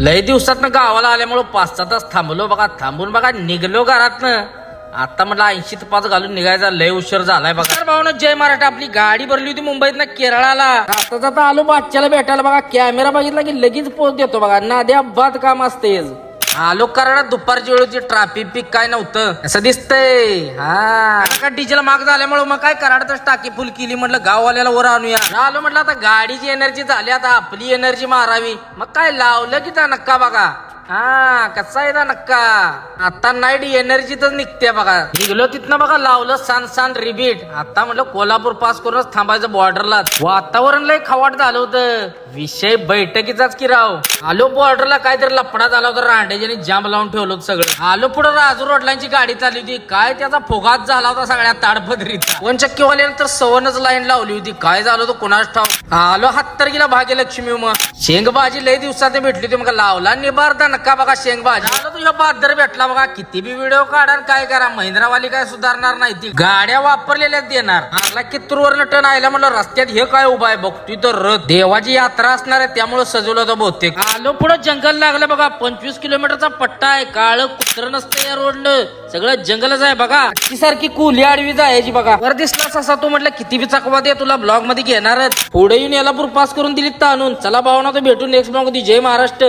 लय दिवसातनं गावाला आल्यामुळं 5-6 तास थांबलो बघा. थांबून बघा निघलो घरातनं. आता म्हटलं 80 ते 5 घालून निघायचा लय उशीर झालाय बघा. भावना जय मराठा आपली गाडी भरली होती मुंबईत केरळाला. आता जाता आलो बादशाला भेटायला बघा. कॅमेरा बघितला की लगेच पोच देतो बघा. नाद्या बाद काम असते. आलो कराडात दुपारची वेळ होती. ट्रॅफिक पीक काय नव्हतं असं दिसतंय. हा डिझेल महाग झाल्यामुळे मग काय कराडातच टाकी फुल केली. म्हटलं गाववाल्याला वर आणूया. आलो म्हटलं आता गाडीची एनर्जी झाली आता आपली एनर्जी मारावी. मग काय लावलं की त्या नक्का बघा. हा कसा आहे नक्का. आता नाईट एनर्जीतच निघते बघा. निघलो तिथनं बघा लावलं सान रिबीट. आता म्हटलं कोल्हापूर पास करूनच थांबायचं बॉर्डरला. वातावरण लय खवाट झालं होतं. विषय बैठकीचाच की राव. आलो बॉर्डरला काहीतरी लफडा झाला होता. रांडेजाने जाम लावून ठेवलं होतं सगळं. आलो पुढे राजूर रोडलांची गाडी चालली होती. काय त्याचा फुगात झाला होता सगळ्या ताडपदरीचा. 1 चक्कीवाल्यानं तर 7 लाईन लावली होती. काय झालं होतं कोणाच ठाव. आलो हत्तरकीला भाग्यलक्ष्मी मग शेंगभाजी लय दिवसात भेटली होती. मग लावला निबारदा नक्का बघा शेंगभाजी. आलो तुझ्या बादर भेटला बघा. किती बी व्हिडिओ काढा काय करा महिंद्रावाली काय सुधारणार नाही. ती गाड्या वापरलेल्याच देणार. आला कित्तूरवरनं टन आयला म्हणलं रस्त्यात हे काय उभा आहे बघतोय तर रथ. देवाची यात्रा असणार आहे त्यामुळे सजवलं होतं बहुतेक. आलो पुढे जंगल लागलं बघा. 25 किलोमीटरचा पट्टा आहे. काळ कुत्र नसतं या रोडनं. सगळं जंगलच आहे बघा. ती सारखी कुली आडवी जायची बघा. वर दिसलास असा तू म्हटलं किती बी चकवा दे तुला ब्लॉग मध्ये घेणारच. पुढे येऊन याला पास करून दिली ताणून. चला भावना तो भेटून नेक्स्ट ब्लॉग मध्ये. जय महाराष्ट्र.